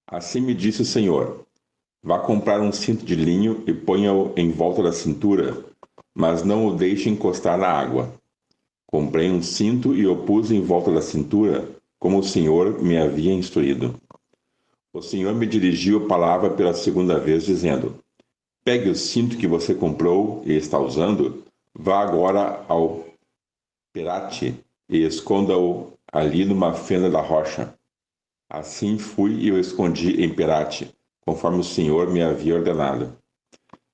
Assim me disse o Senhor: vá comprar um cinto de linho e ponha-o em volta da cintura, mas não o deixe encostar na água. Comprei um cinto e o pus em volta da cintura, como o Senhor me havia instruído. O Senhor me dirigiu a palavra pela segunda vez, dizendo: pegue o cinto que você comprou e está usando, vá agora ao Perate e esconda-o ali numa fenda da rocha. Assim fui e o escondi em Perate, conforme o Senhor me havia ordenado.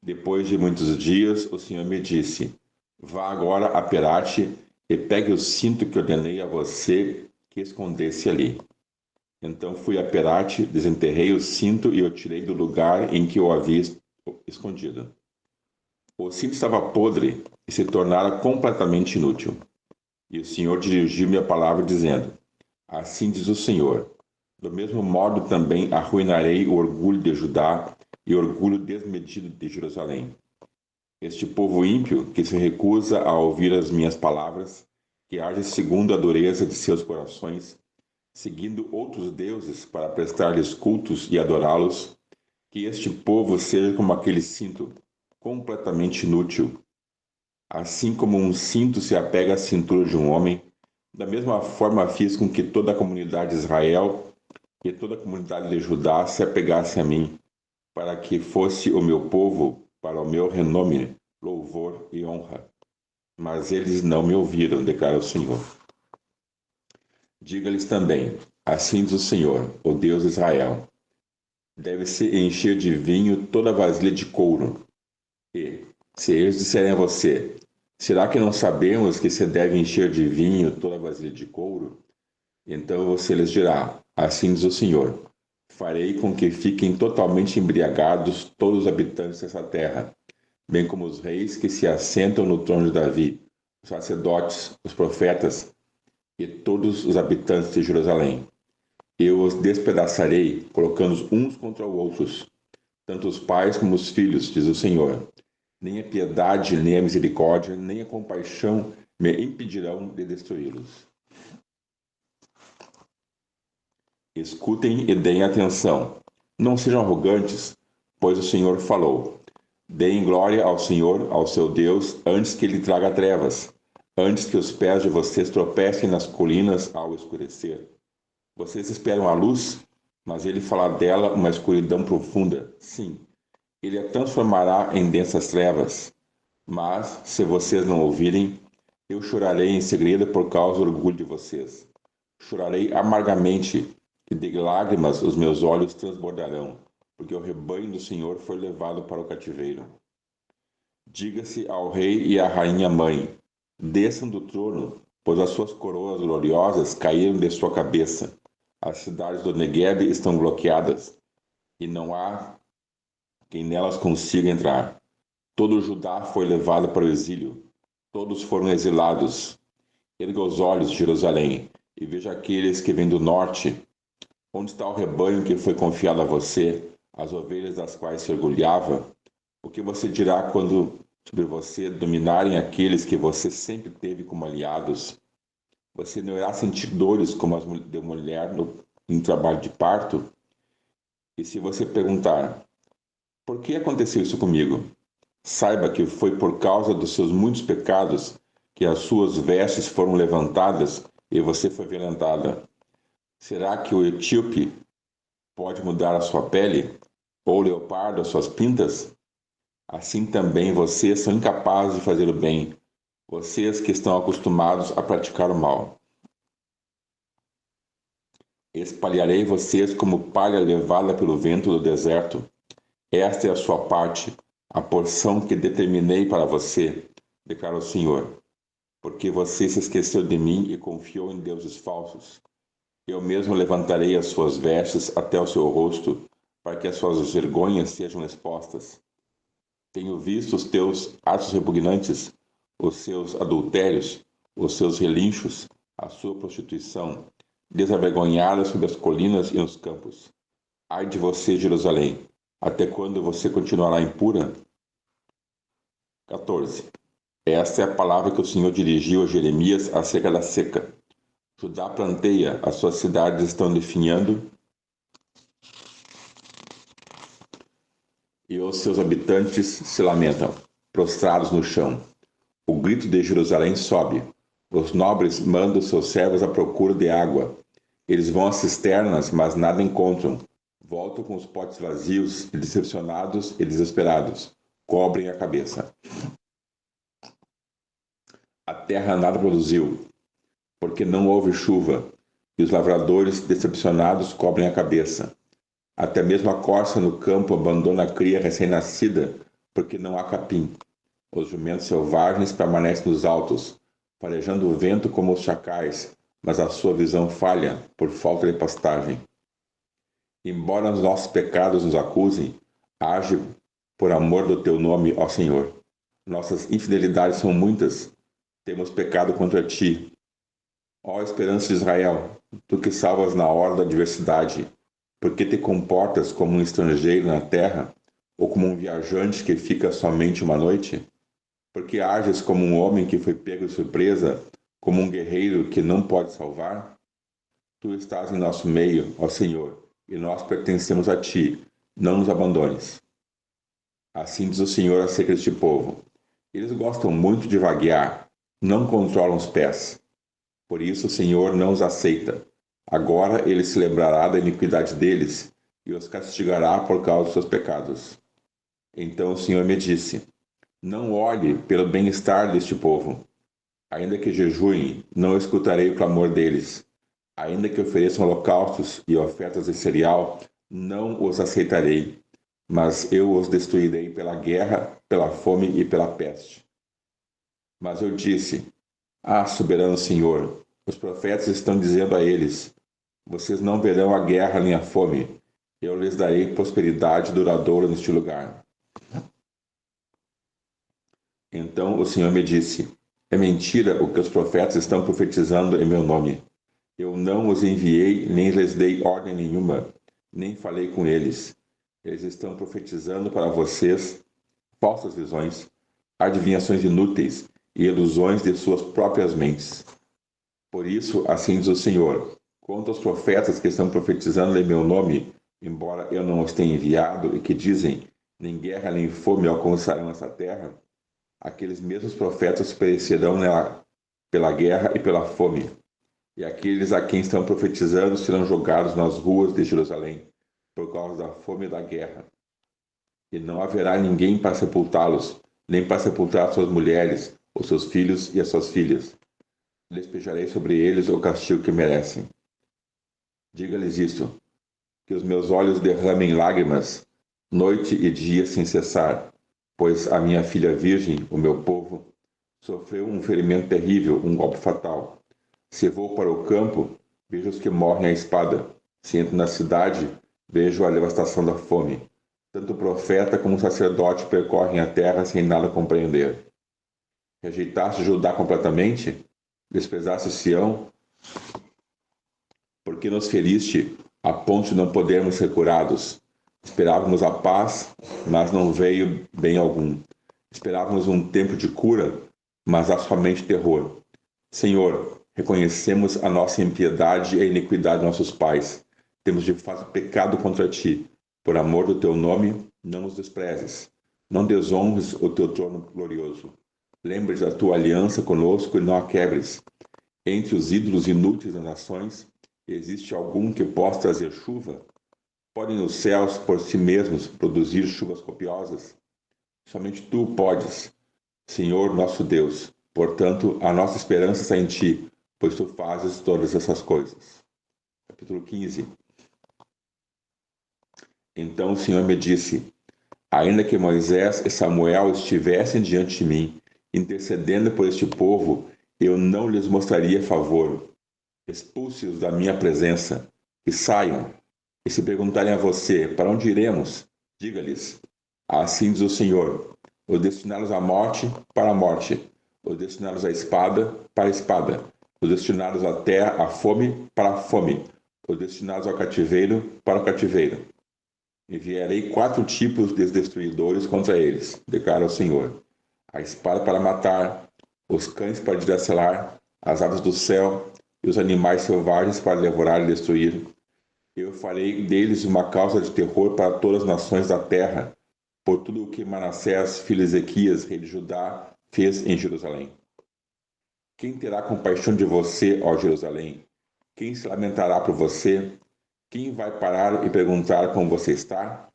Depois de muitos dias, o Senhor me disse: vá agora a Perate e pegue o cinto que ordenei a você que escondesse ali. Então fui a Perate, desenterrei o cinto e o tirei do lugar em que o havia escondido. O cinto estava podre e se tornara completamente inútil. E o Senhor dirigiu-me a palavra, dizendo: assim diz o Senhor: do mesmo modo também arruinarei o orgulho de Judá e o orgulho desmedido de Jerusalém. Este povo ímpio, que se recusa a ouvir as minhas palavras, que age segundo a dureza de seus corações, seguindo outros deuses para prestar-lhes cultos e adorá-los, que este povo seja como aquele cinto, completamente inútil. Assim como um cinto se apega à cintura de um homem, da mesma forma fiz com que toda a comunidade de Israel e toda a comunidade de Judá se apegasse a mim, para que fosse o meu povo, para o meu renome, louvor e honra. Mas eles não me ouviram, declara o Senhor. Diga-lhes também: assim diz o Senhor, o Deus de Israel: deve-se encher de vinho toda a vasilha de couro. E, se eles disserem a você: será que não sabemos que se deve encher de vinho toda a vasilha de couro? Então você lhes dirá: assim diz o Senhor: farei com que fiquem totalmente embriagados todos os habitantes dessa terra, bem como os reis que se assentam no trono de Davi, os sacerdotes, os profetas e todos os habitantes de Jerusalém. Eu os despedaçarei, colocando-os uns contra os outros, tanto os pais como os filhos, diz o Senhor. Nem a piedade, nem a misericórdia, nem a compaixão me impedirão de destruí-los. Escutem e deem atenção. Não sejam arrogantes, pois o Senhor falou. Deem glória ao Senhor, ao seu Deus, antes que ele traga trevas, antes que os pés de vocês tropecem nas colinas ao escurecer. Vocês esperam a luz, mas ele fará dela uma escuridão profunda. Sim, ele a transformará em densas trevas. Mas, se vocês não ouvirem, eu chorarei em segredo por causa do orgulho de vocês. Chorarei amargamente, e de lágrimas os meus olhos transbordarão, porque o rebanho do Senhor foi levado para o cativeiro. Diga-se ao rei e à rainha mãe: desçam do trono, pois as suas coroas gloriosas caíram de sua cabeça. As cidades do Negueb estão bloqueadas, e não há quem nelas consiga entrar. Todo Judá foi levado para o exílio. Todos foram exilados. Erga os olhos, Jerusalém, e veja aqueles que vêm do norte. Onde está o rebanho que foi confiado a você, as ovelhas das quais se orgulhava? O que você dirá quando sobre você dominarem aqueles que você sempre teve como aliados? Você não irá sentir dores como as de mulher em trabalho de parto? E se você perguntar: por que aconteceu isso comigo? Saiba que foi por causa dos seus muitos pecados que as suas vestes foram levantadas e você foi violentada. Será que o etíope pode mudar a sua pele? Ou o leopardo as suas pintas? Assim também vocês são incapazes de fazer o bem, vocês que estão acostumados a praticar o mal. Espalharei vocês como palha levada pelo vento do deserto. Esta é a sua parte, a porção que determinei para você, declara o Senhor. Porque você se esqueceu de mim e confiou em deuses falsos. Eu mesmo levantarei as suas vestes até o seu rosto, para que as suas vergonhas sejam expostas. Tenho visto os teus atos repugnantes, os seus adultérios, os seus relinchos, a sua prostituição, desavergonhada sobre as colinas e nos campos. Ai de você, Jerusalém! Até quando você continuará impura? 14. Esta é a palavra que o Senhor dirigiu a Jeremias acerca da seca. Judá planteia, as suas cidades estão definhando e os seus habitantes se lamentam, prostrados no chão. O grito de Jerusalém sobe. Os nobres mandam seus servos à procura de água. Eles vão às cisternas, mas nada encontram. Voltam com os potes vazios e, decepcionados e desesperados, cobrem a cabeça. A terra nada produziu, porque não houve chuva, e os lavradores, decepcionados, cobrem a cabeça. Até mesmo a corça no campo abandona a cria recém-nascida, porque não há capim. Os jumentos selvagens permanecem nos altos, farejando o vento como os chacais, mas a sua visão falha por falta de pastagem. Embora os nossos pecados nos acusem, age por amor do teu nome, ó Senhor. Nossas infidelidades são muitas, temos pecado contra ti. Ó esperança de Israel, tu que salvas na hora da adversidade, por que te comportas como um estrangeiro na terra, ou como um viajante que fica somente uma noite? Porque ages como um homem que foi pego de surpresa, como um guerreiro que não pode salvar? Tu estás em nosso meio, ó Senhor, e nós pertencemos a ti, não nos abandones. Assim diz o Senhor acerca deste povo. Eles gostam muito de vaguear, não controlam os pés. Por isso o Senhor não os aceita. Agora ele se lembrará da iniquidade deles e os castigará por causa dos seus pecados. Então o Senhor me disse: não olhe pelo bem-estar deste povo. Ainda que jejuem, não escutarei o clamor deles. Ainda que ofereçam holocaustos e ofertas de cereal, não os aceitarei. Mas eu os destruirei pela guerra, pela fome e pela peste. Mas eu disse: ah, soberano Senhor, os profetas estão dizendo a eles: vocês não verão a guerra nem a fome. Eu lhes darei prosperidade duradoura neste lugar. Então o Senhor me disse: é mentira o que os profetas estão profetizando em meu nome. Eu não os enviei, nem lhes dei ordem nenhuma, nem falei com eles. Eles estão profetizando para vocês falsas visões, adivinhações inúteis e ilusões de suas próprias mentes. Por isso, assim diz o Senhor: quanto aos profetas que estão profetizando em meu nome, embora eu não os tenha enviado, e que dizem: nem guerra nem fome alcançarão essa terra, aqueles mesmos profetas perecerão nela pela guerra e pela fome. E aqueles a quem estão profetizando serão jogados nas ruas de Jerusalém, por causa da fome e da guerra. E não haverá ninguém para sepultá-los, nem para sepultar suas mulheres, os seus filhos e as suas filhas. Despejarei sobre eles o castigo que merecem. Diga-lhes isto: que os meus olhos derramem lágrimas, noite e dia sem cessar, pois a minha filha virgem, o meu povo, sofreu um ferimento terrível, um golpe fatal. Se vou para o campo, vejo os que morrem à espada. Se entro na cidade, vejo a devastação da fome. Tanto o profeta como o sacerdote percorrem a terra sem nada compreender. Rejeitaste Judá completamente? Desprezaste Sião? Porque nos feriste a ponto de não podermos ser curados? Esperávamos a paz, mas não veio bem algum. Esperávamos um tempo de cura, mas há somente terror. Senhor, reconhecemos a nossa impiedade e a iniquidade de nossos pais. Temos de fato pecado contra ti. Por amor do teu nome, não nos desprezes. Não desonres o teu trono glorioso. Lembre-te da tua aliança conosco e não a quebres. Entre os ídolos inúteis das nações, existe algum que possa trazer chuva? Podem os céus por si mesmos produzir chuvas copiosas? Somente tu podes, Senhor nosso Deus. Portanto, a nossa esperança está em ti, pois tu fazes todas essas coisas. Capítulo 15. Então o Senhor me disse: ainda que Moisés e Samuel estivessem diante de mim, intercedendo por este povo, eu não lhes mostraria favor. Expulse-os da minha presença, e saiam. E se perguntarem a você: para onde iremos? Diga-lhes: assim diz o Senhor: os destinados à morte, para a morte; os destinados à espada, para a espada; os destinados à terra, à fome, para a fome; os destinados ao cativeiro, para o cativeiro. Enviarei 4 tipos de destruidores contra eles, declara o Senhor: a espada para matar, os cães para desgraçar, as aves do céu e os animais selvagens para devorar e destruir. Eu farei deles uma causa de terror para todas as nações da terra, por tudo o que Manassés, filho de Ezequias, rei de Judá, fez em Jerusalém. Quem terá compaixão de você, ó Jerusalém? Quem se lamentará por você? Quem vai parar e perguntar como você está?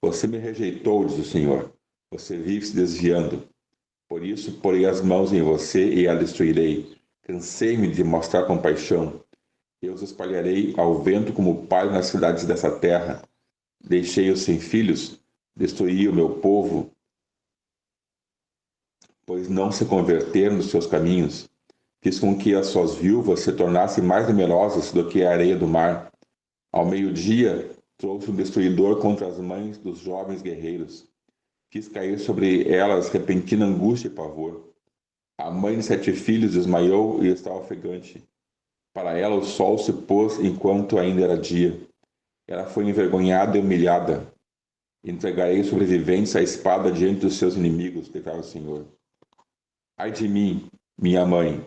Você me rejeitou, diz o Senhor. Você vive se desviando. Por isso, porei as mãos em você e a destruirei. Cansei-me de mostrar compaixão. Eu os espalharei ao vento como palha nas cidades dessa terra. Deixei-os sem filhos, destruí o meu povo, pois não se converteram nos seus caminhos. Fiz com que as suas viúvas se tornassem mais numerosas do que a areia do mar. Ao meio-dia, trouxe um destruidor contra as mães dos jovens guerreiros. Fiz cair sobre elas repentina angústia e pavor. A mãe de 7 filhos desmaiou e estava ofegante. Para ela o sol se pôs enquanto ainda era dia. Ela foi envergonhada e humilhada. Entregarei os sobreviventes à espada diante dos seus inimigos, declara o Senhor. Ai de mim, minha mãe,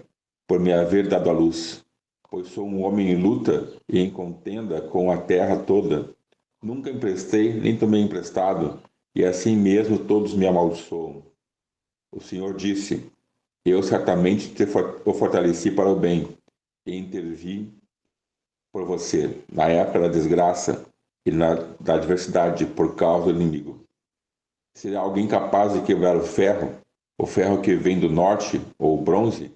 por me haver dado à luz, pois sou um homem em luta e em contenda com a terra toda. Nunca emprestei, nem tomei emprestado, e assim mesmo todos me amaldiçoam. O Senhor disse, eu certamente o fortaleci para o bem, e intervi por você, na época da desgraça e da adversidade, por causa do inimigo. Será alguém capaz de quebrar o ferro que vem do norte, ou o bronze?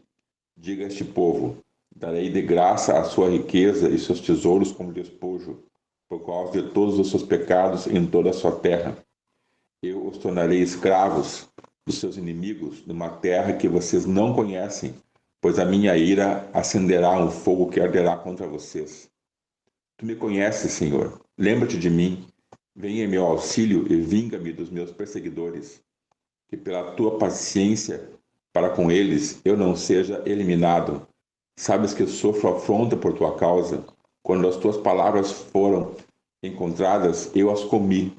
Diga a este povo, darei de graça a sua riqueza e seus tesouros como despojo, por causa de todos os seus pecados em toda a sua terra. Eu os tornarei escravos dos seus inimigos numa terra que vocês não conhecem, pois a minha ira acenderá um fogo que arderá contra vocês. Tu me conheces, Senhor. Lembra-te de mim. Venha em meu auxílio e vinga-me dos meus perseguidores. Que pela tua paciência para com eles eu não seja eliminado. Sabes que sofro afronta por tua causa. Quando as tuas palavras foram encontradas, eu as comi.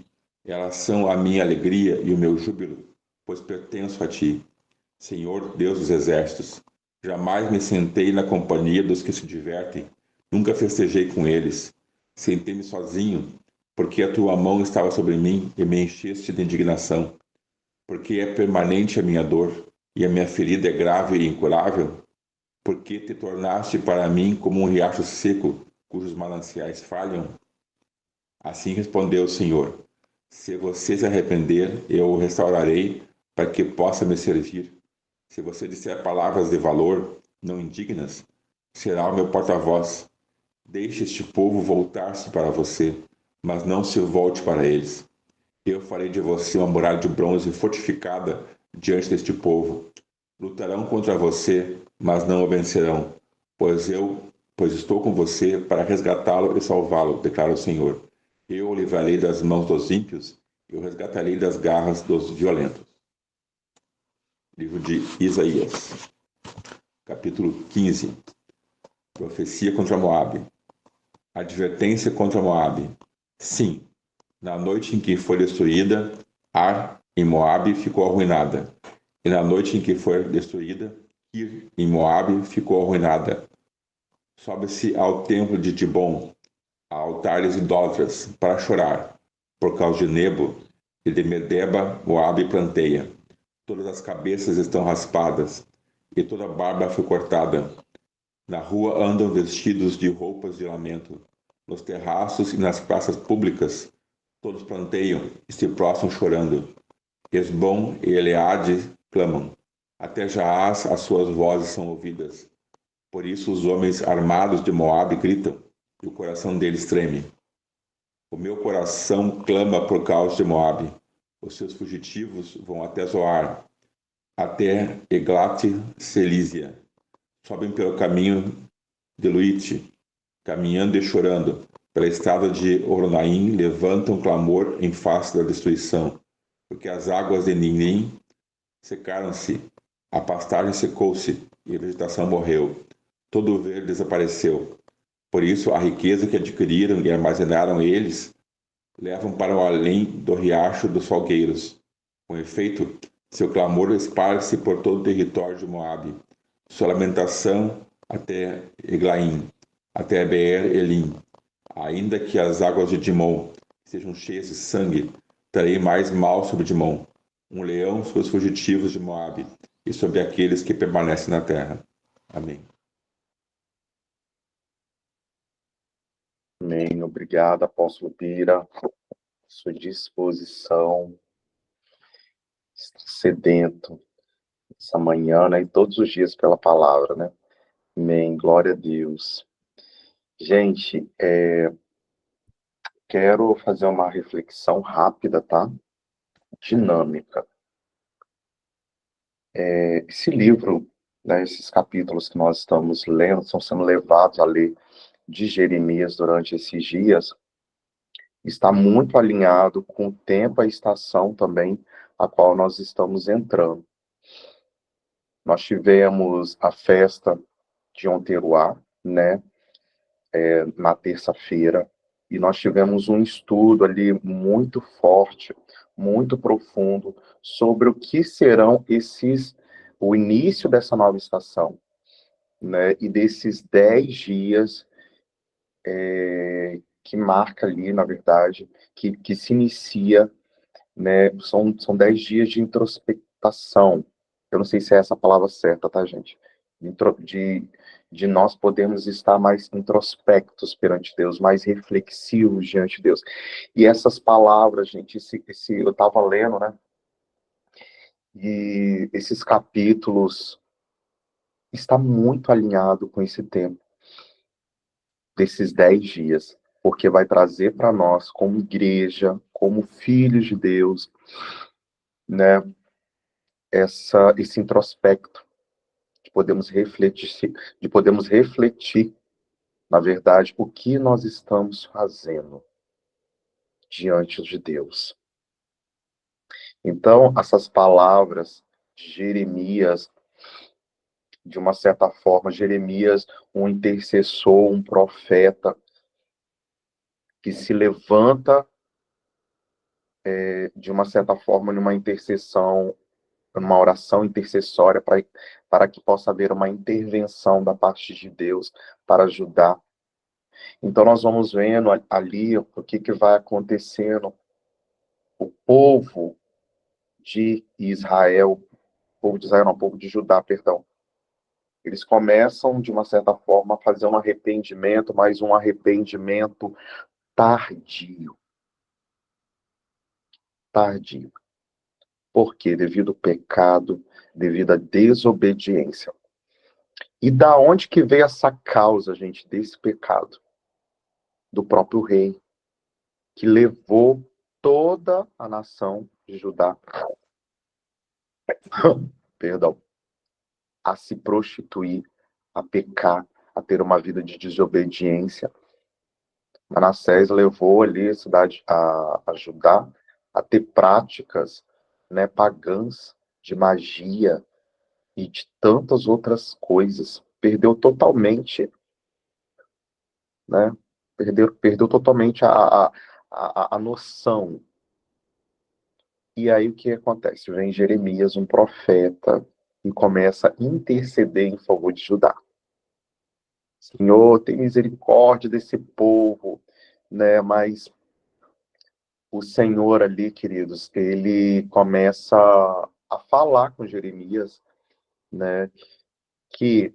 Elas são a minha alegria e o meu júbilo, pois pertenço a ti. Senhor, Deus dos exércitos, jamais me sentei na companhia dos que se divertem. Nunca festejei com eles. Sentei-me sozinho, porque a tua mão estava sobre mim e me encheste de indignação. Porque é permanente a minha dor e a minha ferida é grave e incurável? Porque te tornaste para mim como um riacho seco, cujos mananciais falham? Assim respondeu o Senhor: se você se arrepender, eu o restaurarei para que possa me servir. Se você disser palavras de valor, não indignas, será o meu porta-voz. Deixe este povo voltar-se para você, mas não se volte para eles. Eu farei de você uma muralha de bronze fortificada diante deste povo. Lutarão contra você, mas não o vencerão, pois estou com você para resgatá-lo e salvá-lo, declara o Senhor. Eu o livrarei das mãos dos ímpios e o resgatarei das garras dos violentos. Livro de Isaías, capítulo 15. Profecia contra Moabe. Advertência contra Moabe. Sim, na noite em que foi destruída, Ar em Moabe ficou arruinada. E na noite em que foi destruída, Kir em Moabe ficou arruinada. Sobe-se ao templo de Dibon, a altares idólatras, para chorar, por causa de Nebo e de Medeba, Moabe planteia. Todas as cabeças estão raspadas, e toda a barba foi cortada. Na rua andam vestidos de roupas de lamento. Nos terraços e nas praças públicas, todos planteiam e se prostram chorando. Esbom e Eleade clamam. Até Jaaz as suas vozes são ouvidas. Por isso os homens armados de Moabe gritam, e o coração deles treme. O meu coração clama por causa de Moabe. Os seus fugitivos vão até Zoar, até Eglat-Selísia. Sobem pelo caminho de Luite, caminhando e chorando. Pela estrada de Horonaim levantam clamor em face da destruição, porque as águas de Ninim secaram-se, a pastagem secou-se e a vegetação morreu. Todo o verde desapareceu. Por isso, a riqueza que adquiriram e armazenaram eles levam para o além do riacho dos falgueiros. Com efeito, seu clamor espalha-se por todo o território de Moabe. Sua lamentação até Eglaim, até Beer-Elim. Ainda que as águas de Dimon sejam cheias de sangue, Trarei mais mal sobre Dimon, um leão sobre os fugitivos de Moabe e sobre aqueles que permanecem na terra. Amém. Amém. Obrigado, apóstolo Pira, sua disposição, sedento, essa manhã, né, e todos os dias pela palavra, né? Amém. Glória a Deus. Gente, quero fazer uma reflexão rápida, tá? Dinâmica. Esse livro, né, esses capítulos que nós estamos lendo, estão sendo levados a ler de Jeremias durante esses dias, está muito alinhado com o tempo e a estação também a qual nós estamos entrando. Nós tivemos a festa de Onteruá, né, na terça-feira, e nós tivemos um estudo ali muito forte, muito profundo, sobre o que serão o início dessa nova estação, né, e desses 10 dias que marca ali, na verdade, que se inicia, né, são 10 dias de introspectação. Eu não sei se é essa a palavra certa, tá, gente? De nós podermos estar mais introspectos perante Deus, mais reflexivos diante de Deus. E essas palavras, gente, eu estava lendo, né? E esses capítulos está muito alinhado com esse tempo, desses 10 dias, porque vai trazer para nós, como igreja, como filhos de Deus, né, esse introspecto, de podermos refletir, na verdade, o que nós estamos fazendo diante de Deus. Então, essas palavras de Jeremias, de uma certa forma, Jeremias, um intercessor, um profeta, que se levanta, de uma certa forma, numa intercessão, numa oração intercessória, para que possa haver uma intervenção da parte de Deus para ajudar. Então, nós vamos vendo ali o que vai acontecendo. O povo de Israel, o povo de Judá, perdão, eles começam, de uma certa forma, a fazer um arrependimento, mas um arrependimento tardio. Tardio. Por quê? Devido ao pecado, devido à desobediência. E da onde que veio essa causa, gente, desse pecado? Do próprio rei, que levou toda a nação de Judá, perdão, a se prostituir, a pecar, a ter uma vida de desobediência. Manassés levou ali a cidade a Judá a ter práticas, né, pagãs, de magia e de tantas outras coisas. Perdeu totalmente, né? Perdeu totalmente a noção. E aí o que acontece? Vem Jeremias, um profeta, e começa a interceder em favor de Judá. Senhor, tem misericórdia desse povo, né? Mas o Senhor ali, queridos, ele começa a falar com Jeremias, né? Que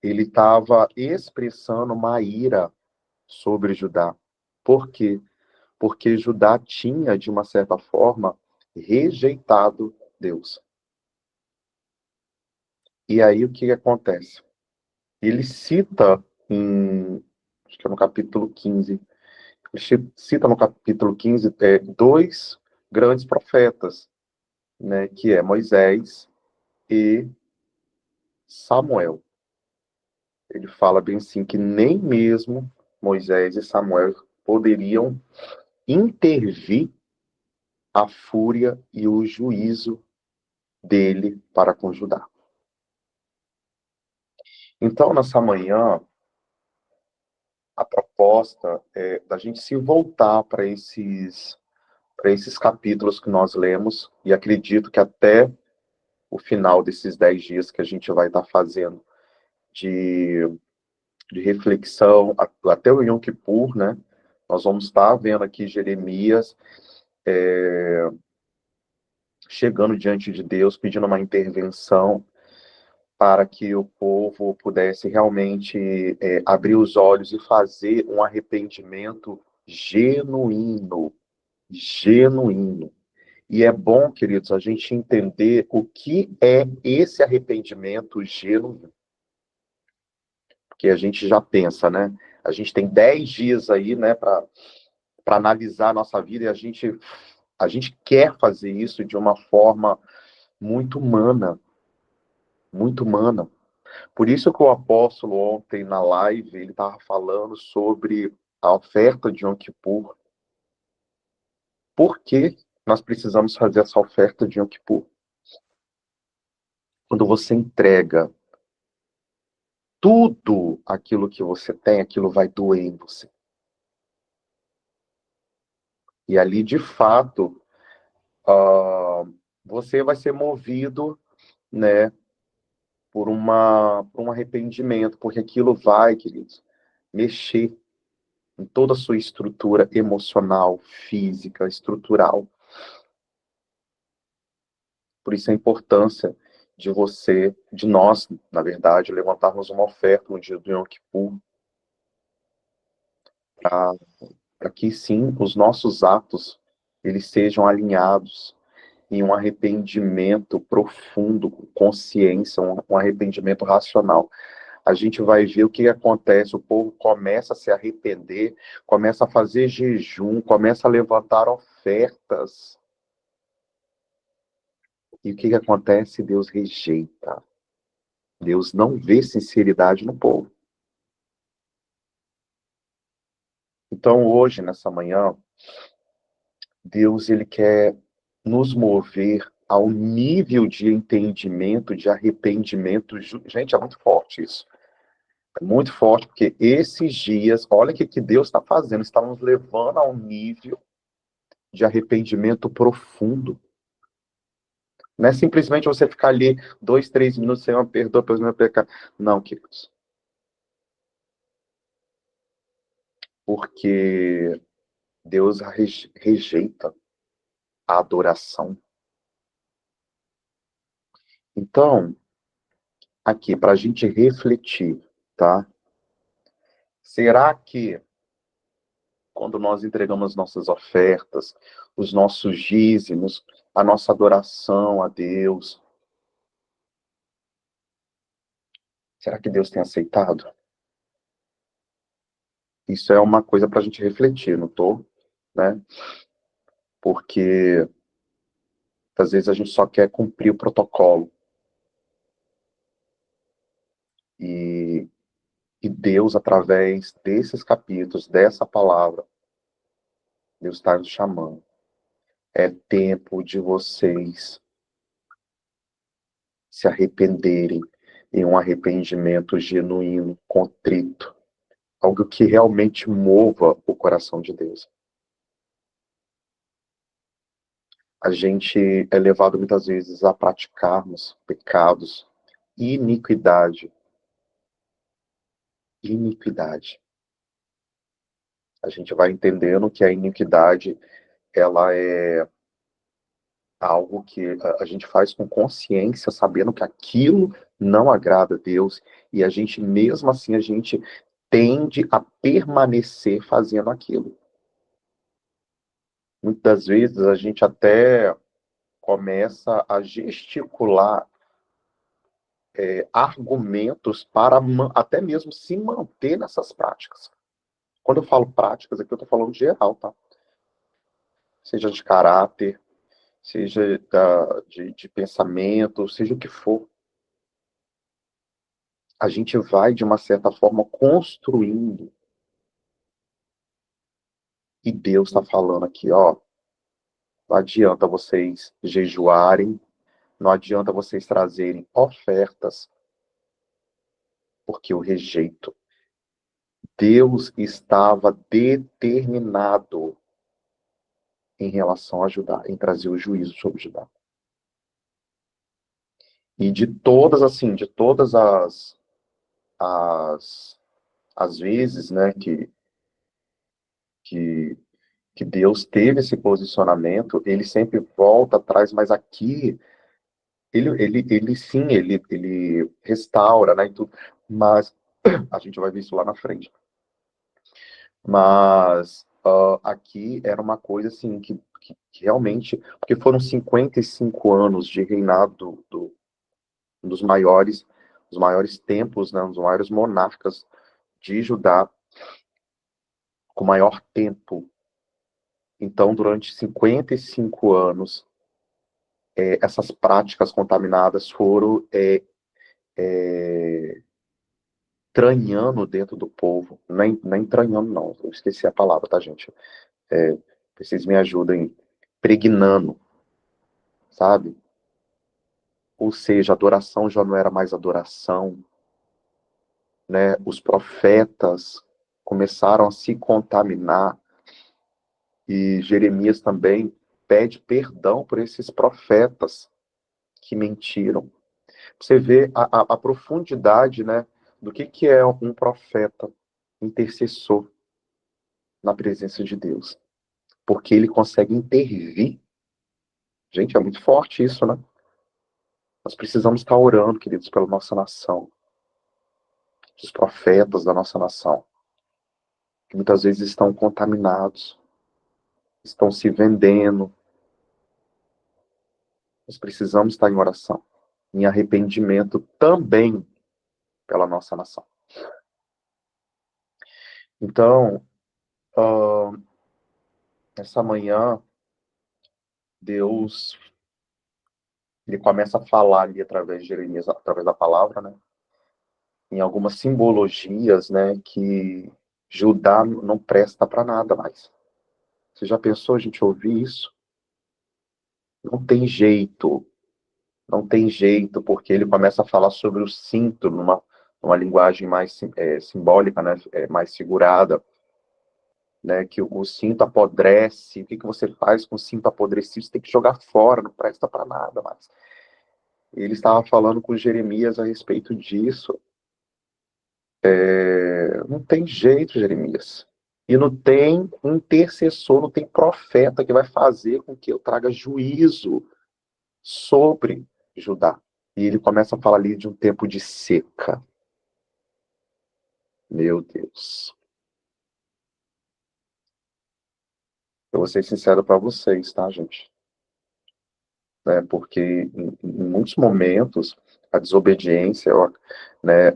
ele estava expressando uma ira sobre Judá. Por quê? Porque Judá tinha, de uma certa forma, rejeitado Deus. E aí o que acontece? Ele cita acho que é no capítulo 15, ele cita no capítulo 15 dois grandes profetas, né, que é Moisés e Samuel. Ele fala bem assim que nem mesmo Moisés e Samuel poderiam intervir a fúria e o juízo dele para com Judá. Então, nessa manhã, a proposta é da gente se voltar para esses capítulos que nós lemos, e acredito que até o final desses 10 dias que a gente vai estar fazendo de reflexão, até o Yom Kippur, né? Nós vamos estar vendo aqui Jeremias, chegando diante de Deus, pedindo uma intervenção para que o povo pudesse realmente abrir os olhos e fazer um arrependimento genuíno, genuíno. E é bom, queridos, a gente entender o que é esse arrependimento genuíno. Porque a gente já pensa, né? A gente tem 10 dias aí, né, para analisar a nossa vida e a gente quer fazer isso de uma forma muito humana, muito humana. Por isso que o apóstolo ontem na live, ele estava falando sobre a oferta de Yom Kippur. Por que nós precisamos fazer essa oferta de Yom Kippur? Quando você entrega tudo aquilo que você tem, aquilo vai doer em você. E ali, de fato, você vai ser movido, né, por um arrependimento, porque aquilo vai, queridos, mexer em toda a sua estrutura emocional, física, estrutural. Por isso a importância de você, de nós, na verdade, levantarmos uma oferta no dia do Yom Kippur, para que sim, os nossos atos eles sejam alinhados em um arrependimento profundo, com consciência, um arrependimento racional. A gente vai ver o que acontece, o povo começa a se arrepender, começa a fazer jejum, começa a levantar ofertas. E o que acontece? Deus rejeita. Deus não vê sinceridade no povo. Então, hoje, nessa manhã, Deus ele quer nos mover ao nível de entendimento, de arrependimento. Gente, é muito forte isso. É muito forte, porque esses dias, olha o que Deus está fazendo, está nos levando a um nível de arrependimento profundo. Não é simplesmente você ficar ali 2, 3 minutos, Senhor, perdoa pelos meus pecados. Não, queridos. Porque Deus rejeita a adoração. Então, aqui, para a gente refletir, tá? Será que quando nós entregamos nossas ofertas, os nossos dízimos, a nossa adoração a Deus, será que Deus tem aceitado? Isso é uma coisa para a gente refletir, não tô, né? Porque às vezes a gente só quer cumprir o protocolo. E, e Deus, através desses capítulos, dessa palavra, Deus está nos chamando. É tempo de vocês se arrependerem em um arrependimento genuíno, contrito. Algo que realmente mova o coração de Deus. A gente é levado muitas vezes a praticarmos pecados, iniquidade. Iniquidade. A gente vai entendendo que a iniquidade, ela é algo que a gente faz com consciência, sabendo que aquilo não agrada a Deus, e a gente, mesmo assim, a gente tende a permanecer fazendo aquilo. Muitas vezes a gente até começa a gesticular argumentos para até mesmo se manter nessas práticas. Quando eu falo práticas, aqui eu estou falando geral, tá? Seja de caráter, seja de pensamento, seja o que for. A gente vai, de uma certa forma, construindo. E Deus está falando aqui, ó, não adianta vocês jejuarem, não adianta vocês trazerem ofertas, porque eu rejeito. Deus estava determinado em relação a Judá, em trazer o juízo sobre Judá. E de todas, assim, de todas as vezes, né, que que Deus teve esse posicionamento, ele sempre volta atrás, mas aqui ele sim, ele restaura, né, e tudo, mas a gente vai ver isso lá na frente. Mas aqui era uma coisa assim que realmente, porque foram 55 anos de reinado dos maiores templos, né, dos maiores monarcas de Judá, com maior tempo. Então, durante 55 anos, essas práticas contaminadas foram entranhando dentro do povo. Não é entranhando, não. Eu esqueci a palavra, tá, gente? Vocês me ajudem. Pregnando, sabe? Ou seja, a adoração já não era mais adoração, né? Os profetas começaram a se contaminar e Jeremias também pede perdão por esses profetas que mentiram. Você vê a profundidade, né, do que é um profeta intercessor na presença de Deus. Porque ele consegue intervir. Gente, é muito forte isso, né? Nós precisamos estar orando, queridos, pela nossa nação, os profetas da nossa nação, que muitas vezes estão contaminados, estão se vendendo. Nós precisamos estar em oração, em arrependimento também pela nossa nação. Então, essa manhã, Deus, ele começa a falar ali através de Jeremias, através da palavra, né? Em algumas simbologias, né? Que Judá não presta para nada mais. Você já pensou a gente ouvir isso? Não tem jeito, não tem jeito, porque ele começa a falar sobre o cinto numa linguagem mais simbólica, né? Mais figurada, né? Que o cinto apodrece. O que você faz com o cinto apodrecido? Você tem que jogar fora, não presta para nada mais. Ele estava falando com Jeremias a respeito disso. Não tem jeito, Jeremias. E não tem intercessor, não tem profeta que vai fazer com que eu traga juízo sobre Judá. E ele começa a falar ali de um tempo de seca. Meu Deus. Eu vou ser sincero para vocês, tá, gente? Porque em muitos momentos a desobediência, né,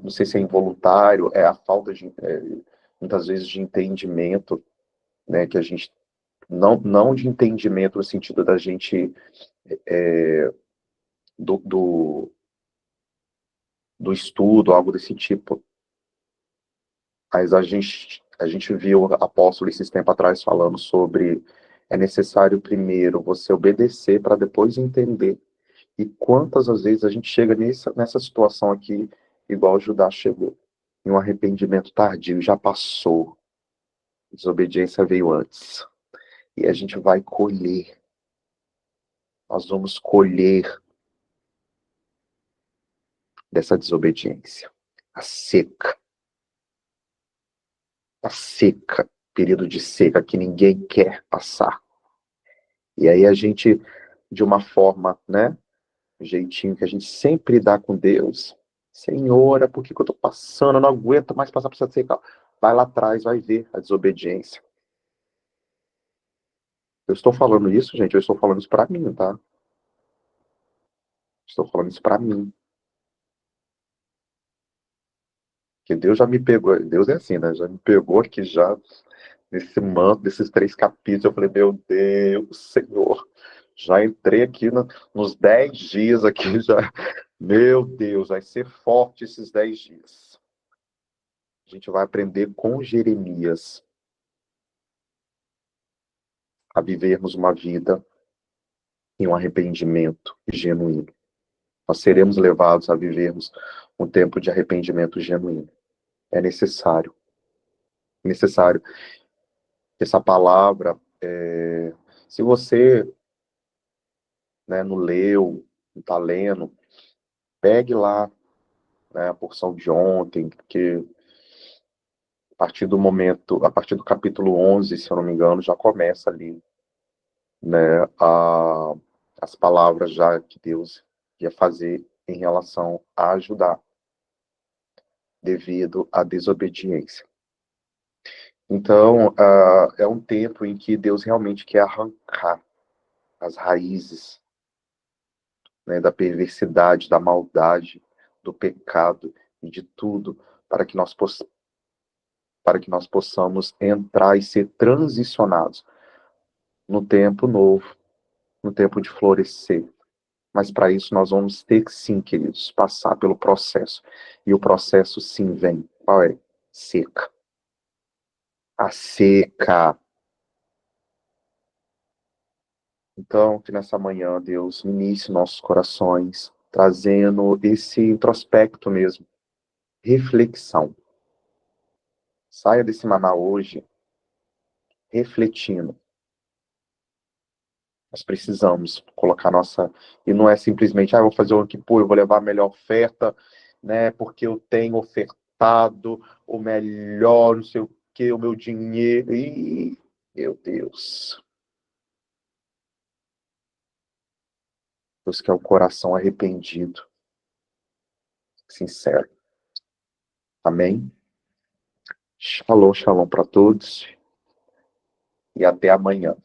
não sei se é involuntário, é a falta de, muitas vezes, de entendimento, né, que a gente, não de entendimento no sentido da gente, do, do, do estudo, algo desse tipo, mas a gente viu o apóstolo esses tempos atrás falando sobre é necessário primeiro você obedecer para depois entender. E quantas às vezes a gente chega nessa situação aqui, igual Judá chegou, em um arrependimento tardio, já passou, desobediência veio antes. E a gente vai colher, nós vamos colher dessa desobediência. A seca, período de seca que ninguém quer passar. E aí a gente, de uma forma, né, um jeitinho que a gente sempre dá com Deus, Senhora, por que eu tô passando? Eu não aguento mais passar por essa seca. Vai lá atrás, vai ver a desobediência. Eu estou falando isso, gente, eu estou falando isso para mim, tá? Estou falando isso para mim. Que Deus já me pegou, Deus é assim, né? Já me pegou aqui já nesse manto, desses 3 capítulos. Eu falei, meu Deus, Senhor, já entrei aqui nos 10 dias aqui já. Meu Deus, vai ser forte esses 10 dias. A gente vai aprender com Jeremias a vivermos uma vida em um arrependimento genuíno. Nós seremos levados a vivermos um tempo de arrependimento genuíno. É necessário essa palavra. Se você, né, não leu, não está lendo, pegue lá, né, a porção de ontem, porque partir do momento, a partir do capítulo 11, se eu não me engano, já começa ali, né, as palavras já que Deus ia fazer em relação a ajudar, devido à desobediência. Então, é um tempo em que Deus realmente quer arrancar as raízes, né, da perversidade, da maldade, do pecado e de tudo, para que nós possamos entrar e ser transicionados no tempo novo, no tempo de florescer. Mas para isso nós vamos ter que, sim, queridos, passar pelo processo. E o processo, sim, vem. Qual é? Seca. A seca. Então, que nessa manhã, Deus, inicie nossos corações, trazendo esse introspecto mesmo, reflexão. Saia desse maná hoje refletindo. Nós precisamos colocar nossa... E não é simplesmente, eu vou fazer o que, eu vou levar a melhor oferta, né, porque eu tenho ofertado o melhor, não sei o que, o meu dinheiro. Ih, meu Deus. Deus quer o coração arrependido, sincero. Amém? Shalom, shalom para todos. E até amanhã.